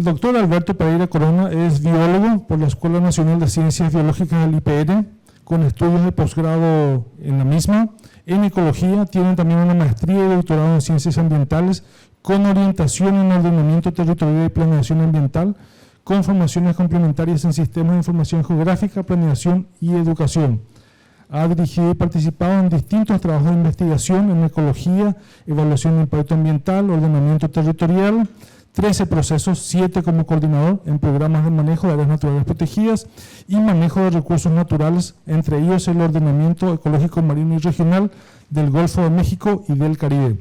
El doctor Alberto Pereira Corona es biólogo por la Escuela Nacional de Ciencias Biológicas del IPN, con estudios de posgrado en la misma. En ecología tiene también una maestría y doctorado en ciencias ambientales con orientación en ordenamiento territorial y planeación ambiental, con formaciones complementarias en sistemas de información geográfica, planeación y educación. Ha dirigido y participado en distintos trabajos de investigación en ecología, evaluación de impacto ambiental, ordenamiento territorial, 13 procesos, 7 como coordinador en programas de manejo de áreas naturales protegidas y manejo de recursos naturales, entre ellos el ordenamiento ecológico marino y regional del Golfo de México y del Caribe.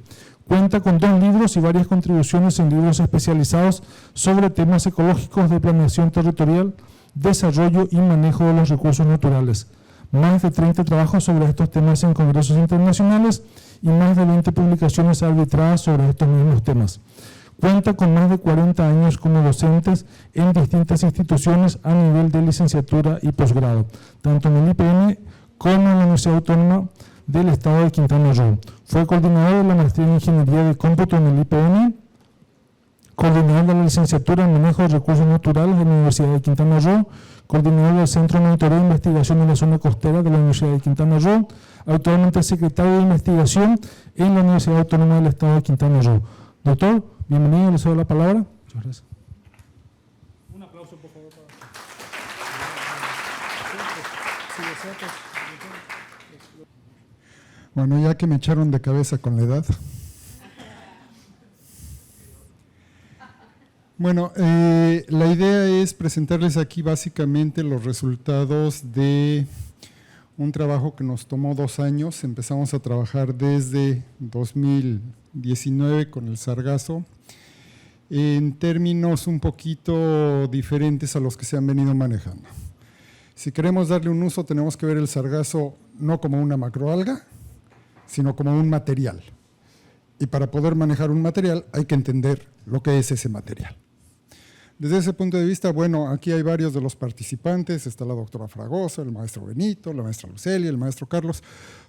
Cuenta con 2 libros y varias contribuciones en libros especializados sobre temas ecológicos de planeación territorial, desarrollo y manejo de los recursos naturales. Más de 30 trabajos sobre estos temas en congresos internacionales y más de 20 publicaciones arbitradas sobre estos mismos temas. Cuenta con más de 40 años como docentes en distintas instituciones a nivel de licenciatura y posgrado, tanto en el IPN como en la Universidad Autónoma del Estado de Quintana Roo. Fue coordinador de la maestría en Ingeniería de Cómputo en el IPN, coordinador de la licenciatura en Manejo de Recursos Naturales de la Universidad de Quintana Roo, coordinador del Centro de Monitoreo e Investigación en la Zona Costera de la Universidad de Quintana Roo, actualmente secretario de Investigación en la Universidad Autónoma del Estado de Quintana Roo. Doctor, bienvenido, le cedo la palabra. Muchas gracias. Un aplauso, por favor. Bueno, ya que me echaron de cabeza con la edad. Bueno, la idea es presentarles aquí básicamente los resultados de un trabajo que nos tomó 2 años. Empezamos a trabajar desde 2019 con el sargazo, en términos un poquito diferentes a los que se han venido manejando. Si queremos darle un uso, tenemos que ver el sargazo no como una macroalga, sino como un material. Y para poder manejar un material hay que entender lo que es ese material. Desde ese punto de vista, bueno, aquí hay varios de los participantes, está la doctora Fragoso, el maestro Benito, la maestra Lucelia, el maestro Carlos,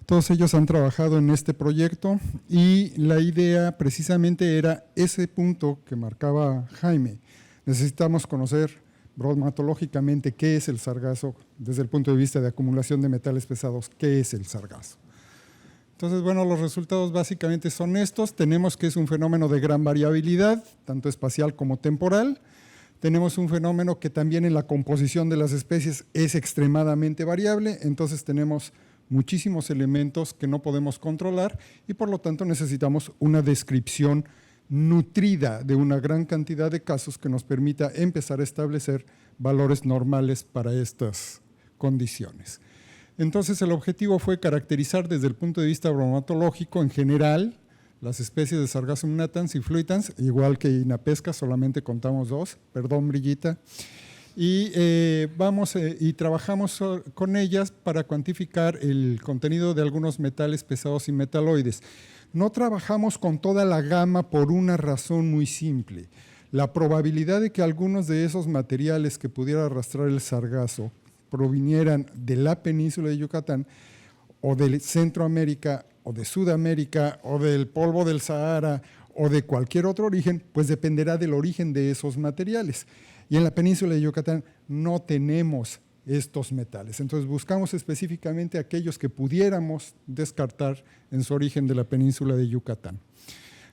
todos ellos han trabajado en este proyecto y la idea precisamente era ese punto que marcaba Jaime. Necesitamos conocer bromatológicamente qué es el sargazo, desde el punto de vista de acumulación de metales pesados, qué es el sargazo. Entonces, bueno, los resultados básicamente son estos. Tenemos que es un fenómeno de gran variabilidad, tanto espacial como temporal. Tenemos un fenómeno que también en la composición de las especies es extremadamente variable, entonces tenemos muchísimos elementos que no podemos controlar y por lo tanto necesitamos una descripción nutrida de una gran cantidad de casos que nos permita empezar a establecer valores normales para estas condiciones. Entonces el objetivo fue caracterizar desde el punto de vista bromatológico en general las especies de Sargassum natans y fluitans, igual que Inapesca, solamente contamos 2, perdón Brillita, y trabajamos con ellas para cuantificar el contenido de algunos metales pesados y metaloides. No trabajamos con toda la gama por una razón muy simple. La probabilidad de que algunos de esos materiales que pudiera arrastrar el sargazo provinieran de la península de Yucatán o de Centroamérica o de Sudamérica o del polvo del Sahara o de cualquier otro origen, pues dependerá del origen de esos materiales. Y en la península de Yucatán no tenemos estos metales. Entonces buscamos específicamente aquellos que pudiéramos descartar en su origen de la península de Yucatán.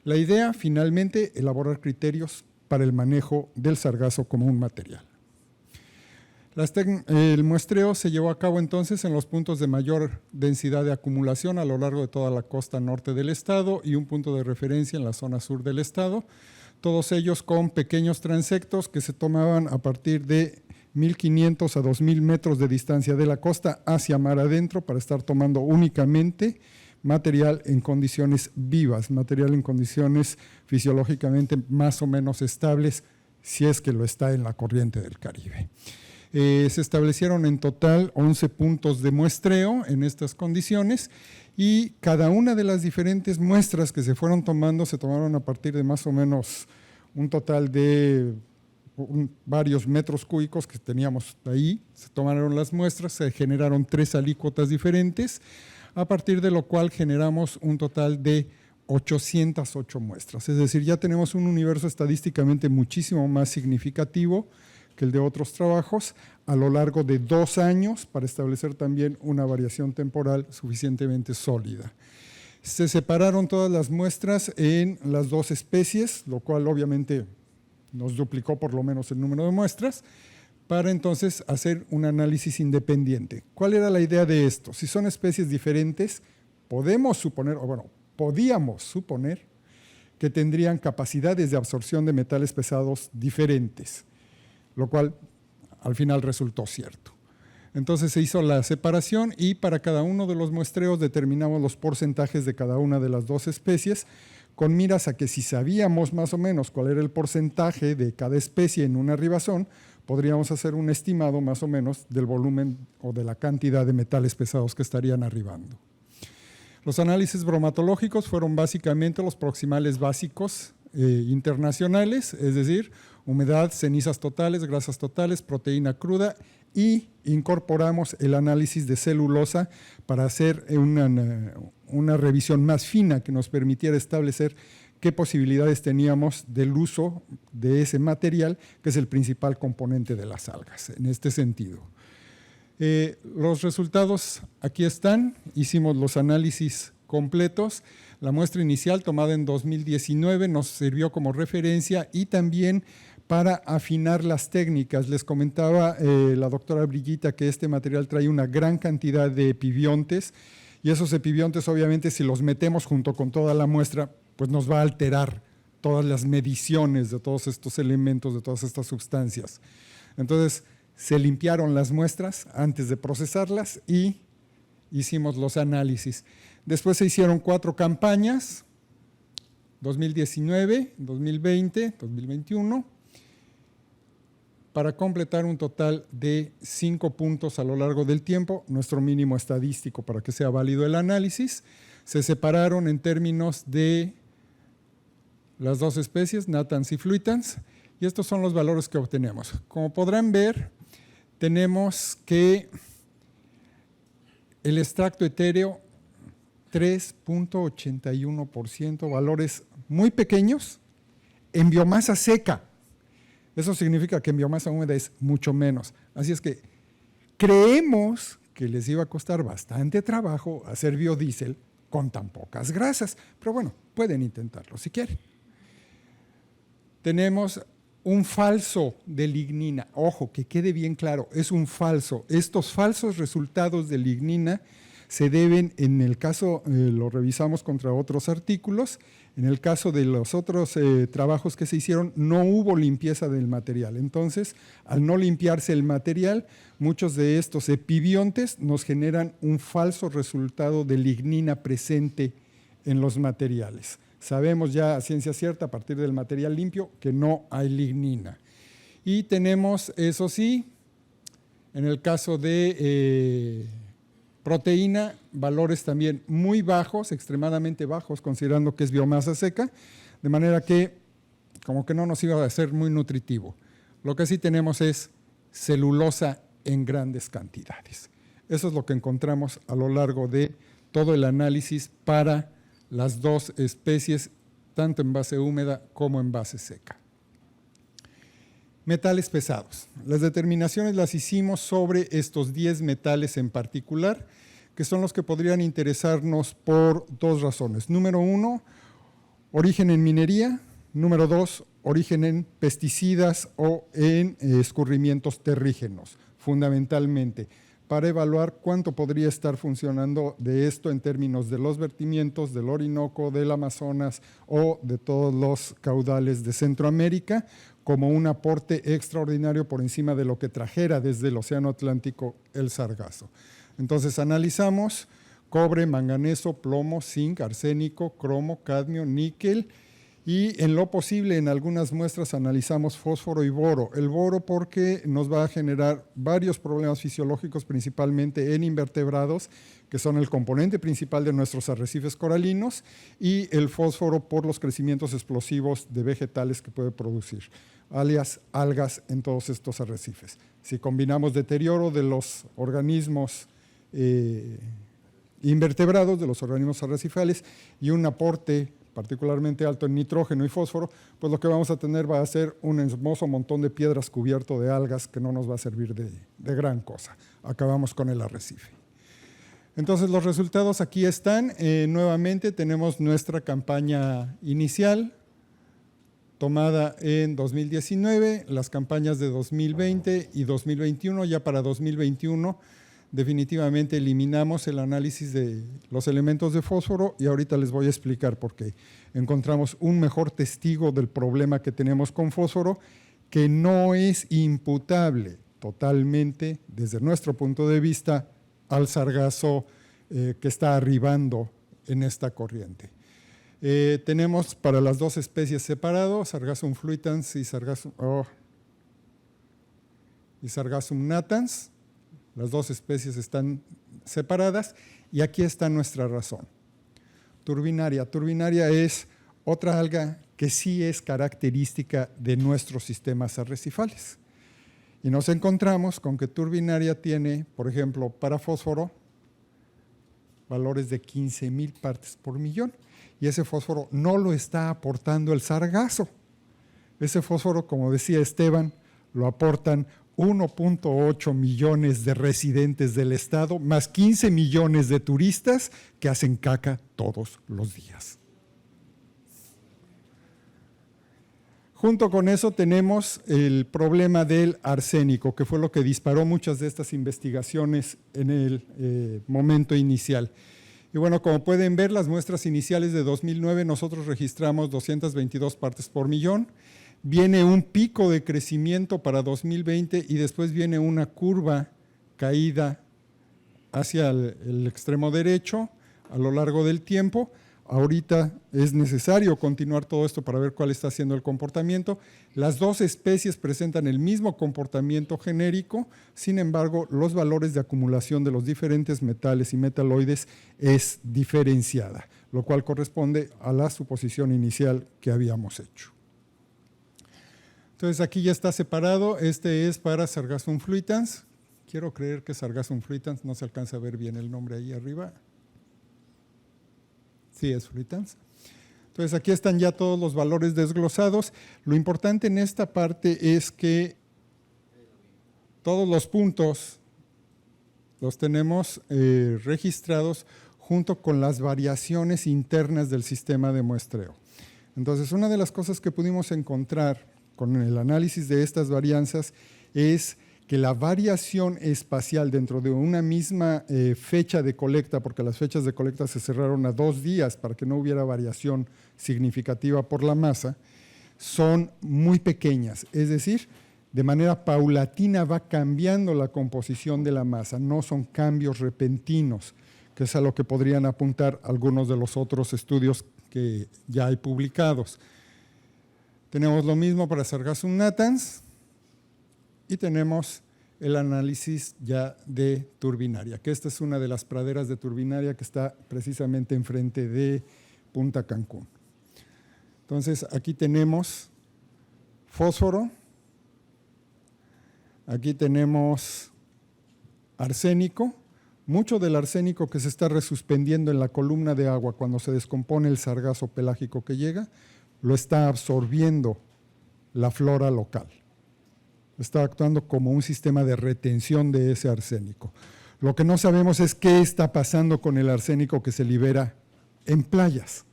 La idea, finalmente, elaborar criterios para el manejo del sargazo como un material. El muestreo se llevó a cabo entonces en los puntos de mayor densidad de acumulación a lo largo de toda la costa norte del estado y un punto de referencia en la zona sur del estado, todos ellos con pequeños transectos que se tomaban a partir de 1.500 a 2.000 metros de distancia de la costa hacia mar adentro para estar tomando únicamente material en condiciones vivas, material en condiciones fisiológicamente más o menos estables, si es que lo está en la corriente del Caribe. Se establecieron en total 11 puntos de muestreo en estas condiciones y cada una de las diferentes muestras que se fueron tomando se tomaron a partir de más o menos un total de varios metros cúbicos que teníamos ahí. Se tomaron las muestras, se generaron 3 alícuotas diferentes, a partir de lo cual generamos un total de 808 muestras. Es decir, ya tenemos un universo estadísticamente muchísimo más significativo que el de otros trabajos a lo largo de 2 años para establecer también una variación temporal suficientemente sólida. Se separaron todas las muestras en las 2 especies, lo cual obviamente nos duplicó por lo menos el número de muestras, para entonces hacer un análisis independiente. ¿Cuál era la idea de esto? Si son especies diferentes, podíamos suponer que tendrían capacidades de absorción de metales pesados diferentes, lo cual al final resultó cierto. Entonces se hizo la separación y para cada uno de los muestreos determinamos los porcentajes de cada una de las 2 especies, con miras a que si sabíamos más o menos cuál era el porcentaje de cada especie en una arribazón, podríamos hacer un estimado más o menos del volumen o de la cantidad de metales pesados que estarían arribando. Los análisis bromatológicos fueron básicamente los proximales básicos internacionales, es decir, humedad, cenizas totales, grasas totales, proteína cruda, y incorporamos el análisis de celulosa para hacer una revisión más fina que nos permitiera establecer qué posibilidades teníamos del uso de ese material, que es el principal componente de las algas, en este sentido. Los resultados aquí están, hicimos los análisis completos. La muestra inicial tomada en 2019 nos sirvió como referencia y también para afinar las técnicas. Les comentaba la doctora Brillita que este material trae una gran cantidad de epibiontes y esos epibiontes obviamente si los metemos junto con toda la muestra pues nos va a alterar todas las mediciones de todos estos elementos, de todas estas sustancias. Entonces se limpiaron las muestras antes de procesarlas y hicimos los análisis. Después se hicieron 4 campañas, 2019, 2020, 2021, para completar un total de 5 puntos a lo largo del tiempo, nuestro mínimo estadístico para que sea válido el análisis. Se separaron en términos de las 2 especies, natans y fluitans, y estos son los valores que obtenemos. Como podrán ver, tenemos que el extracto etéreo 3.81%, valores muy pequeños en biomasa seca. Eso significa que en biomasa húmeda es mucho menos. Así es que creemos que les iba a costar bastante trabajo hacer biodiesel con tan pocas grasas, pero bueno, pueden intentarlo si quieren. Tenemos un falso de lignina. Ojo, que quede bien claro, es un falso. Estos falsos resultados de lignina se deben, en el caso, lo revisamos contra otros artículos, en el caso de los otros trabajos que se hicieron, no hubo limpieza del material. Entonces, al no limpiarse el material, muchos de estos epibiontes nos generan un falso resultado de lignina presente en los materiales. Sabemos ya a ciencia cierta, a partir del material limpio, que no hay lignina. Y tenemos, eso sí, en el caso de proteína, valores también muy bajos, extremadamente bajos, considerando que es biomasa seca, de manera que como que no nos iba a ser muy nutritivo. Lo que sí tenemos es celulosa en grandes cantidades. Eso es lo que encontramos a lo largo de todo el análisis para las 2 especies, tanto en base húmeda como en base seca. Metales pesados. Las determinaciones las hicimos sobre estos 10 metales en particular, que son los que podrían interesarnos por 2 razones. Número 1, origen en minería. Número 2, origen en pesticidas o en escurrimientos terrígenos, fundamentalmente, para evaluar cuánto podría estar funcionando de esto en términos de los vertimientos del Orinoco, del Amazonas o de todos los caudales de Centroamérica, como un aporte extraordinario por encima de lo que trajera desde el Océano Atlántico el sargazo. Entonces analizamos cobre, manganeso, plomo, zinc, arsénico, cromo, cadmio, níquel y en lo posible en algunas muestras analizamos fósforo y boro. El boro porque nos va a generar varios problemas fisiológicos, principalmente en invertebrados, que son el componente principal de nuestros arrecifes coralinos, y el fósforo por los crecimientos explosivos de vegetales que puede producir, alias algas en todos estos arrecifes. Si combinamos deterioro de los organismos invertebrados, de los organismos arrecifales, y un aporte particularmente alto en nitrógeno y fósforo, pues lo que vamos a tener va a ser un hermoso montón de piedras cubierto de algas que no nos va a servir de gran cosa. Acabamos con el arrecife. Entonces los resultados aquí están. Nuevamente tenemos nuestra campaña inicial tomada en 2019, las campañas de 2020 y 2021. Ya para 2021 definitivamente eliminamos el análisis de los elementos de fósforo y ahorita les voy a explicar por qué. Encontramos un mejor testigo del problema que tenemos con fósforo, que no es imputable totalmente desde nuestro punto de vista al sargazo que está arribando en esta corriente. Tenemos para las dos especies separados, Sargassum fluitans y Sargassum natans. Las dos especies están separadas y aquí está nuestra razón. Turbinaria. Turbinaria es otra alga que sí es característica de nuestros sistemas arrecifales. Y nos encontramos con que Turbinaria tiene, por ejemplo, para fósforo, valores de 15,000 partes por millón. Y ese fósforo no lo está aportando el sargazo. Ese fósforo, como decía Esteban, lo aportan 1.8 millones de residentes del estado, más 15 millones de turistas que hacen caca todos los días. Junto con eso tenemos el problema del arsénico, que fue lo que disparó muchas de estas investigaciones en el momento inicial. Y bueno, como pueden ver, las muestras iniciales de 2009 nosotros registramos 222 partes por millón. Viene un pico de crecimiento para 2020 y después viene una curva caída hacia el extremo derecho a lo largo del tiempo. Ahorita es necesario continuar todo esto para ver cuál está siendo el comportamiento. Las dos especies presentan el mismo comportamiento genérico, sin embargo, los valores de acumulación de los diferentes metales y metaloides es diferenciada, lo cual corresponde a la suposición inicial que habíamos hecho. Entonces aquí ya está separado, este es para Sargassum fluitans. Quiero creer que Sargassum fluitans, no se alcanza a ver bien el nombre ahí arriba. Sí, es fluitans. Entonces aquí están ya todos los valores desglosados. Lo importante en esta parte es que todos los puntos los tenemos registrados junto con las variaciones internas del sistema de muestreo. Entonces una de las cosas que pudimos encontrar con el análisis de estas varianzas es que la variación espacial dentro de una misma fecha de colecta, porque las fechas de colecta se cerraron a 2 días para que no hubiera variación significativa por la masa, son muy pequeñas, es decir, de manera paulatina va cambiando la composición de la masa, no son cambios repentinos, que es a lo que podrían apuntar algunos de los otros estudios que ya hay publicados. Tenemos lo mismo para Sargassum natans, y tenemos el análisis ya de Turbinaria, que esta es una de las praderas de Turbinaria que está precisamente enfrente de Punta Cancún. Entonces, aquí tenemos fósforo, aquí tenemos arsénico. Mucho del arsénico que se está resuspendiendo en la columna de agua cuando se descompone el sargazo pelágico que llega, lo está absorbiendo la flora local. Está actuando como un sistema de retención de ese arsénico. Lo que no sabemos es qué está pasando con el arsénico que se libera en playas,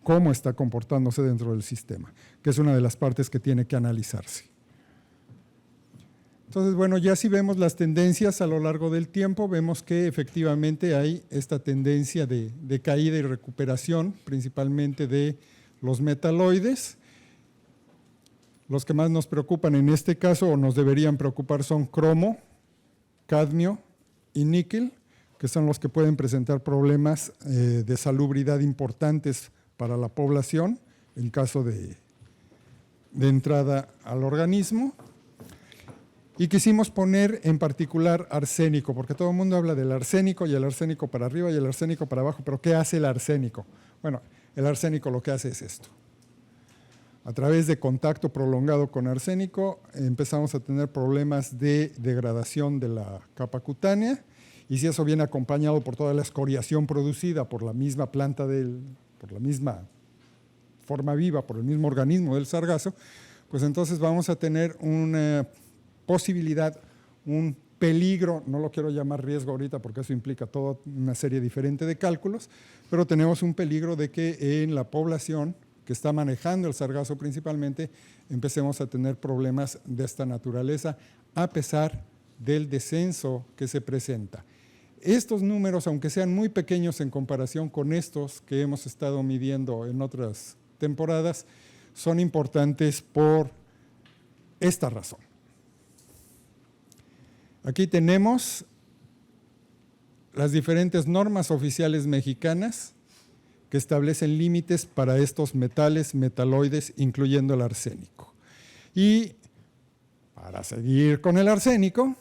cómo está comportándose dentro del sistema, que es una de las partes que tiene que analizarse. Entonces, bueno, ya si vemos las tendencias a lo largo del tiempo, vemos que efectivamente hay esta tendencia de caída y recuperación, principalmente de los metaloides. Los que más nos preocupan en este caso o nos deberían preocupar son cromo, cadmio y níquel, que son los que pueden presentar problemas de salubridad importantes para la población en caso de entrada al organismo. Y quisimos poner en particular arsénico, porque todo el mundo habla del arsénico y el arsénico para arriba y el arsénico para abajo, pero ¿qué hace el arsénico? Bueno, el arsénico lo que hace es esto. A través de contacto prolongado con arsénico empezamos a tener problemas de degradación de la capa cutánea y si eso viene acompañado por toda la escoriación producida por la misma planta, por la misma forma viva, por el mismo organismo del sargazo, pues entonces vamos a tener una posibilidad, un peligro, no lo quiero llamar riesgo ahorita porque eso implica toda una serie diferente de cálculos, pero tenemos un peligro de que en la población que está manejando el sargazo principalmente, empecemos a tener problemas de esta naturaleza a pesar del descenso que se presenta. Estos números, aunque sean muy pequeños en comparación con estos que hemos estado midiendo en otras temporadas, son importantes por esta razón. Aquí tenemos las diferentes normas oficiales mexicanas que establecen límites para estos metales, metaloides, incluyendo el arsénico. Y para seguir con el arsénico,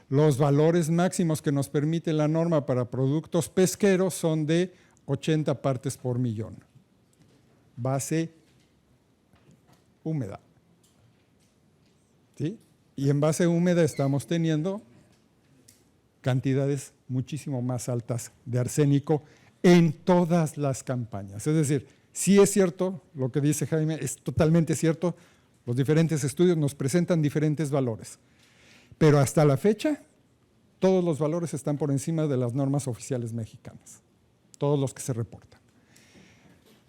los valores máximos que nos permite la norma para productos pesqueros son de 80 partes por millón. Base húmeda. ¿Sí? Y en base húmeda estamos teniendo cantidades muchísimo más altas de arsénico en todas las campañas. Es decir, sí es cierto lo que dice Jaime, es totalmente cierto, los diferentes estudios nos presentan diferentes valores, pero hasta la fecha todos los valores están por encima de las normas oficiales mexicanas, todos los que se reportan.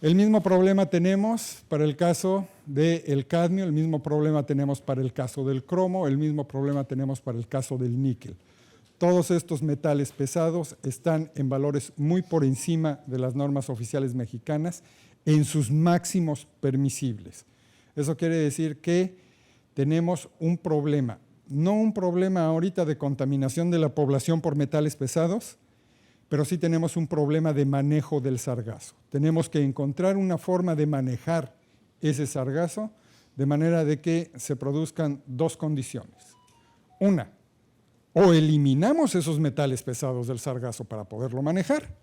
El mismo problema tenemos para el caso del cadmio, el mismo problema tenemos para el caso del cromo, el mismo problema tenemos para el caso del níquel. Todos estos metales pesados están en valores muy por encima de las normas oficiales mexicanas en sus máximos permisibles. Eso quiere decir que tenemos un problema, no un problema ahorita de contaminación de la población por metales pesados, pero sí tenemos un problema de manejo del sargazo. Tenemos que encontrar una forma de manejar ese sargazo de manera de que se produzcan dos condiciones. Una, o eliminamos esos metales pesados del sargazo para poderlo manejar,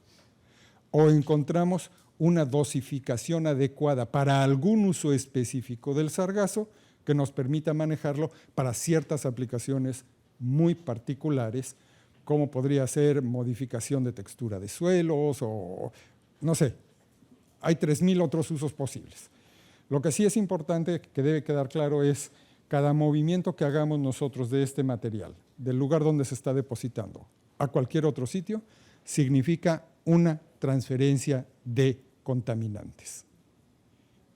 o encontramos una dosificación adecuada para algún uso específico del sargazo que nos permita manejarlo para ciertas aplicaciones muy particulares, como podría ser modificación de textura de suelos o no sé, hay 3,000 otros usos posibles. Lo que sí es importante, que debe quedar claro, es cada movimiento que hagamos nosotros de este material, del lugar donde se está depositando a cualquier otro sitio, significa una transferencia de contaminantes.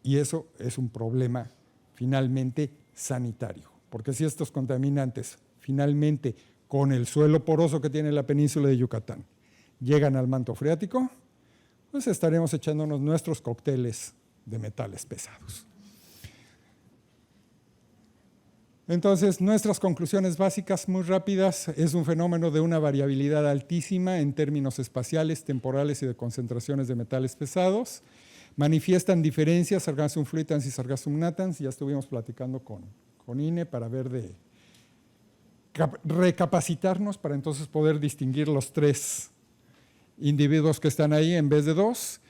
Y eso es un problema finalmente sanitario, porque si estos contaminantes finalmente con el suelo poroso que tiene la península de Yucatán llegan al manto freático, pues estaremos echándonos nuestros cócteles de metales pesados. Entonces, nuestras conclusiones básicas muy rápidas, es un fenómeno de una variabilidad altísima en términos espaciales, temporales y de concentraciones de metales pesados. Manifiestan diferencias, sargassum fluitans y sargassum natans, ya estuvimos platicando con INE para ver de recapacitarnos para entonces poder distinguir los 3 individuos que están ahí en vez de 2.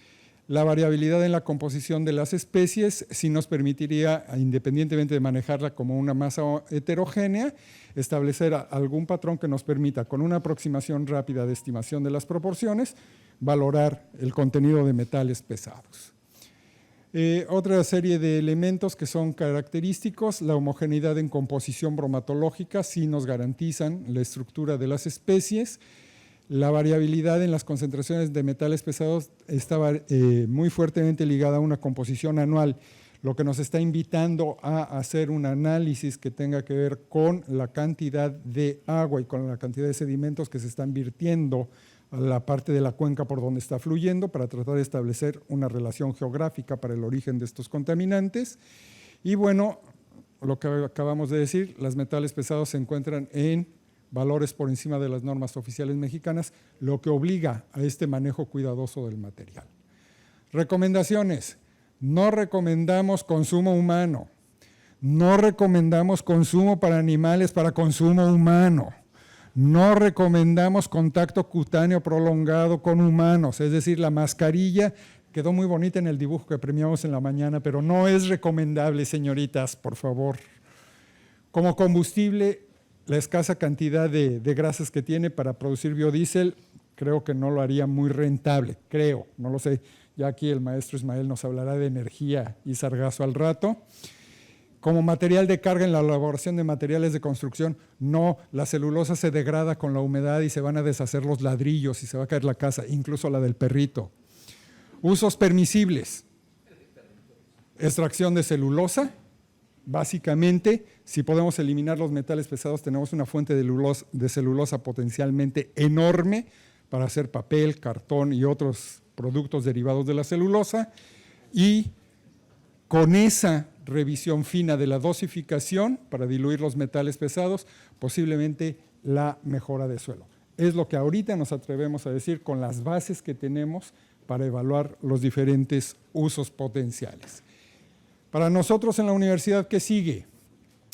La variabilidad en la composición de las especies sí nos permitiría, independientemente de manejarla como una masa heterogénea, establecer algún patrón que nos permita, con una aproximación rápida de estimación de las proporciones, valorar el contenido de metales pesados. Otra serie de elementos que son característicos, la homogeneidad en composición bromatológica sí nos garantizan la estructura de las especies. La variabilidad en las concentraciones de metales pesados estaba muy fuertemente ligada a una composición anual, lo que nos está invitando a hacer un análisis que tenga que ver con la cantidad de agua y con la cantidad de sedimentos que se están vertiendo a la parte de la cuenca por donde está fluyendo para tratar de establecer una relación geográfica para el origen de estos contaminantes. Y bueno, lo que acabamos de decir, los metales pesados se encuentran en valores por encima de las normas oficiales mexicanas, lo que obliga a este manejo cuidadoso del material. Recomendaciones: no recomendamos consumo humano, no recomendamos consumo para animales para consumo humano, no recomendamos contacto cutáneo prolongado con humanos, es decir, la mascarilla quedó muy bonita en el dibujo que premiamos en la mañana, pero no es recomendable, señoritas, por favor. Como combustible, la escasa cantidad de grasas que tiene para producir biodiesel, creo que no lo haría muy rentable, creo, no lo sé. Ya aquí el maestro Ismael nos hablará de energía y sargazo al rato. Como material de carga en la elaboración de materiales de construcción, no, la celulosa se degrada con la humedad y se van a deshacer los ladrillos y se va a caer la casa, incluso la del perrito. Usos permisibles. Extracción de celulosa. Básicamente, si podemos eliminar los metales pesados, tenemos una fuente de celulosa potencialmente enorme para hacer papel, cartón y otros productos derivados de la celulosa. Y con esa revisión fina de la dosificación para diluir los metales pesados, posiblemente la mejora de suelo. Es lo que ahorita nos atrevemos a decir con las bases que tenemos para evaluar los diferentes usos potenciales. Para nosotros en la universidad, ¿qué sigue?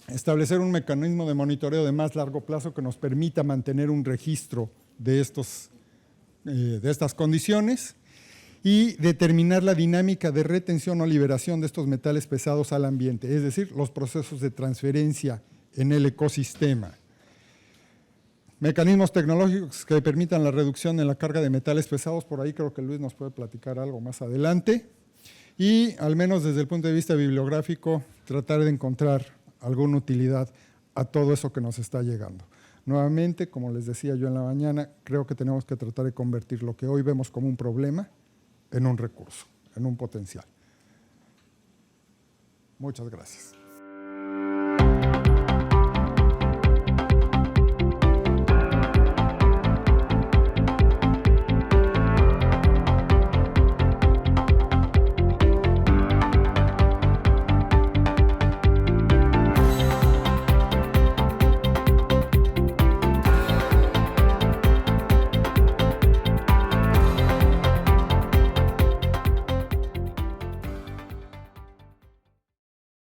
Establecer un mecanismo de monitoreo de más largo plazo que nos permita mantener un registro de estas condiciones y determinar la dinámica de retención o liberación de estos metales pesados al ambiente, es decir, los procesos de transferencia en el ecosistema. Mecanismos tecnológicos que permitan la reducción en la carga de metales pesados, por ahí creo que Luis nos puede platicar algo más adelante. Y al menos desde el punto de vista bibliográfico, tratar de encontrar alguna utilidad a todo eso que nos está llegando. Nuevamente, como les decía yo en la mañana, creo que tenemos que tratar de convertir lo que hoy vemos como un problema en un recurso, en un potencial. Muchas gracias.